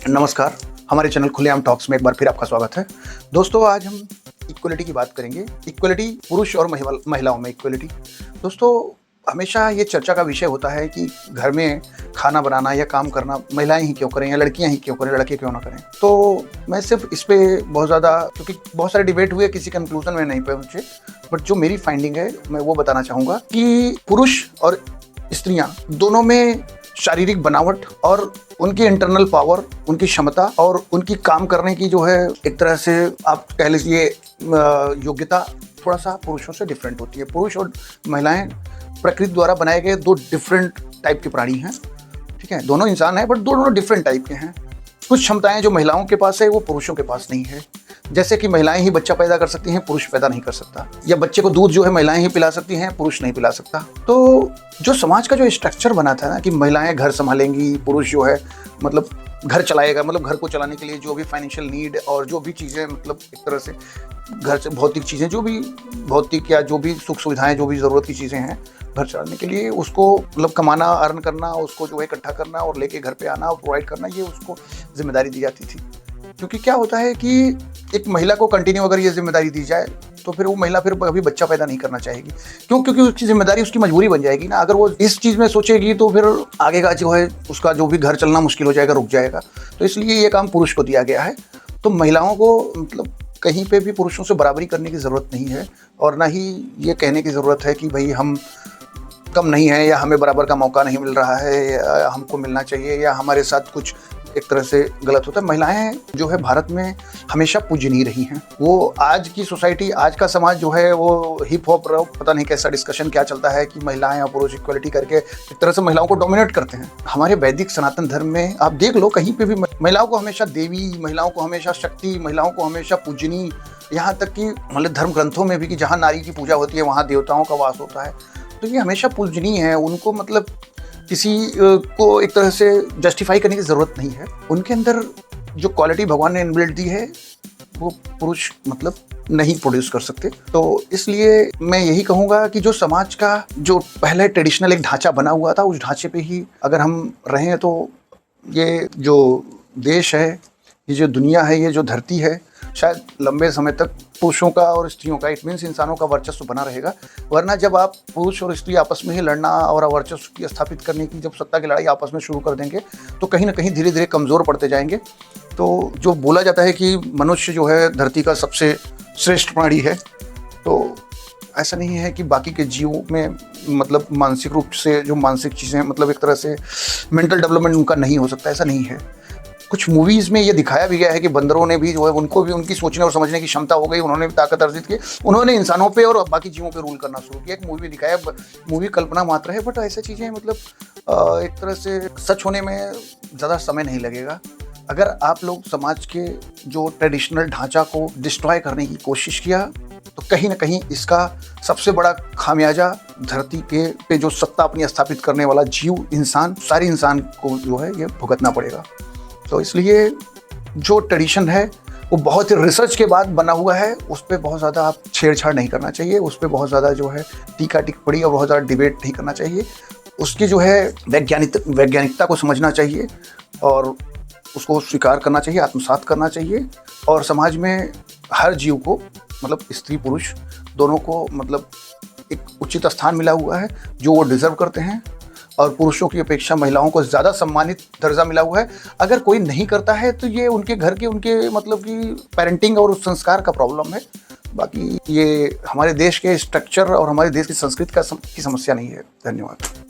नमस्कार, हमारे चैनल खुलेआम टॉक्स में एक बार फिर आपका स्वागत है। दोस्तों, आज हम इक्वलिटी की बात करेंगे। इक्वलिटी पुरुष और महिलाओं में इक्वलिटी। दोस्तों, हमेशा ये चर्चा का विषय होता है कि घर में खाना बनाना या काम करना महिलाएं ही क्यों करें या लड़कियां ही क्यों करें, लड़के क्यों ना करें। तो मैं सिर्फ इस पे बहुत ज़्यादा, क्योंकि बहुत सारे डिबेट हुए, किसी कंक्लूजन में नहीं पहुंचे, बट जो मेरी फाइंडिंग है मैं वो बताना चाहूँगा कि पुरुष और स्त्रियाँ दोनों में शारीरिक बनावट और उनकी इंटरनल पावर, उनकी क्षमता और उनकी काम करने की जो है, एक तरह से आप कह लीजिए योग्यता थोड़ा सा पुरुषों से डिफरेंट होती है। पुरुष और महिलाएं प्रकृति द्वारा बनाए गए दो डिफरेंट टाइप के प्राणी हैं। ठीक है, दोनों इंसान हैं बट दोनों डिफरेंट टाइप के हैं। कुछ क्षमताएं जो महिलाओं के पास है वो पुरुषों के पास नहीं है। जैसे कि महिलाएं ही बच्चा पैदा कर सकती हैं, पुरुष पैदा नहीं कर सकता, या बच्चे को दूध जो है महिलाएं ही पिला सकती हैं, पुरुष नहीं पिला सकता। तो जो समाज का जो स्ट्रक्चर बना था ना कि महिलाएं घर संभालेंगी, पुरुष जो है मतलब घर चलाएगा, मतलब घर को चलाने के लिए जो भी फाइनेंशियल नीड और जो भी चीज़ें, मतलब एक तरह से घर से भौतिक चीज़ें, जो भी भौतिक या जो भी सुख सुविधाएं, जो भी ज़रूरत की चीज़ें हैं घर चलाने के लिए, उसको मतलब कमाना, अर्न करना, उसको जो है इकट्ठा करना और लेके घर पे आना और प्रोवाइड करना, ये उसको जिम्मेदारी दी जाती थी। क्योंकि क्या होता है कि एक महिला को कंटिन्यू अगर ये जिम्मेदारी दी जाए तो फिर वो महिला फिर कभी बच्चा पैदा नहीं करना चाहेगी। क्यों? क्योंकि उसकी जिम्मेदारी उसकी मजबूरी बन जाएगी ना। अगर वो इस चीज़ में सोचेगी तो फिर आगे का जो है उसका जो भी घर चलना मुश्किल हो जाएगा, रुक जाएगा। तो इसलिए ये काम पुरुष को दिया गया है। तो महिलाओं को मतलब कहीं पे भी पुरुषों से बराबरी करने की ज़रूरत नहीं है, और ना ही ये कहने की ज़रूरत है कि भाई हम कम नहीं है या हमें बराबर का मौका नहीं मिल रहा है या हमको मिलना चाहिए या हमारे साथ कुछ एक तरह से गलत होता है। महिलाएं जो है भारत में हमेशा पूजनीय रही हैं। वो आज की सोसाइटी, आज का समाज जो है वो हिप हॉप, पता नहीं कैसा डिस्कशन क्या चलता है कि महिलाएं और पुरुष इक्वलिटी करके एक तरह से महिलाओं को डोमिनेट करते हैं। हमारे वैदिक सनातन धर्म में आप देख लो, कहीं पे भी महिलाओं को हमेशा देवी, महिलाओं को हमेशा शक्ति, महिलाओं को हमेशा पूजनीय, यहाँ तक कि मतलब धर्म ग्रंथों में भी कि जहाँ नारी की पूजा होती है वहाँ देवताओं का वास होता है। तो ये हमेशा पूजनीय है। उनको मतलब किसी को एक तरह से जस्टिफाई करने की ज़रूरत नहीं है। उनके अंदर जो क्वालिटी भगवान ने इनबिल्ट दी है वो पुरुष मतलब नहीं प्रोड्यूस कर सकते। तो इसलिए मैं यही कहूँगा कि जो समाज का जो पहले ट्रेडिशनल एक ढांचा बना हुआ था, उस ढांचे पे ही अगर हम रहें तो ये जो देश है, ये जो दुनिया है, ये जो धरती है, शायद लंबे समय तक पुरुषों का और स्त्रियों का, इट मीन्स इंसानों का वर्चस्व बना रहेगा। वरना जब आप पुरुष और स्त्री आपस में ही लड़ना और वर्चस्व की स्थापित करने की जब सत्ता की लड़ाई आपस में शुरू कर देंगे तो कहीं ना कहीं धीरे धीरे कमज़ोर पड़ते जाएंगे। तो जो बोला जाता है कि मनुष्य जो है धरती का सबसे श्रेष्ठ प्राणी है, तो ऐसा नहीं है कि बाकी के जीवों में मतलब मानसिक रूप से जो मानसिक चीज़ें, मतलब एक तरह से मेंटल डेवलपमेंट उनका नहीं हो सकता, ऐसा नहीं है। कुछ मूवीज़ में ये दिखाया भी गया है कि बंदरों ने भी जो है, उनको भी उनकी सोचने और समझने की क्षमता हो गई, उन्होंने भी ताकत अर्जित की, उन्होंने इंसानों पे और बाकी जीवों पे रूल करना शुरू किया। एक मूवी दिखाया, मूवी कल्पना मात्र है, बट ऐसी चीज़ें मतलब एक तरह से सच होने में ज़्यादा समय नहीं लगेगा। अगर आप लोग समाज के जो ट्रेडिशनल ढांचा को डिस्ट्रॉय करने की कोशिश किया तो कहीं ना कहीं इसका सबसे बड़ा खामियाजा धरती के पे जो सत्ता अपनी स्थापित करने वाला जीव इंसान, सारे इंसान को जो है ये भुगतना पड़ेगा। तो इसलिए जो ट्रेडिशन है वो बहुत ही रिसर्च के बाद बना हुआ है, उस पर बहुत ज़्यादा आप छेड़छाड़ नहीं करना चाहिए, उस पर बहुत ज़्यादा जो है टीका टिप्पणी और बहुत ज़्यादा डिबेट नहीं करना चाहिए। उसकी जो है वैज्ञानिकता को समझना चाहिए और उसको स्वीकार करना चाहिए, आत्मसात करना चाहिए। और समाज में हर जीव को, मतलब स्त्री पुरुष दोनों को, मतलब एक उचित स्थान मिला हुआ है जो वो डिज़र्व करते हैं, और पुरुषों की अपेक्षा महिलाओं को ज़्यादा सम्मानित दर्जा मिला हुआ है। अगर कोई नहीं करता है तो ये उनके घर के, उनके मतलब कि पेरेंटिंग और संस्कार का प्रॉब्लम है। बाकी ये हमारे देश के स्ट्रक्चर और हमारे देश की संस्कृति की समस्या नहीं है। धन्यवाद।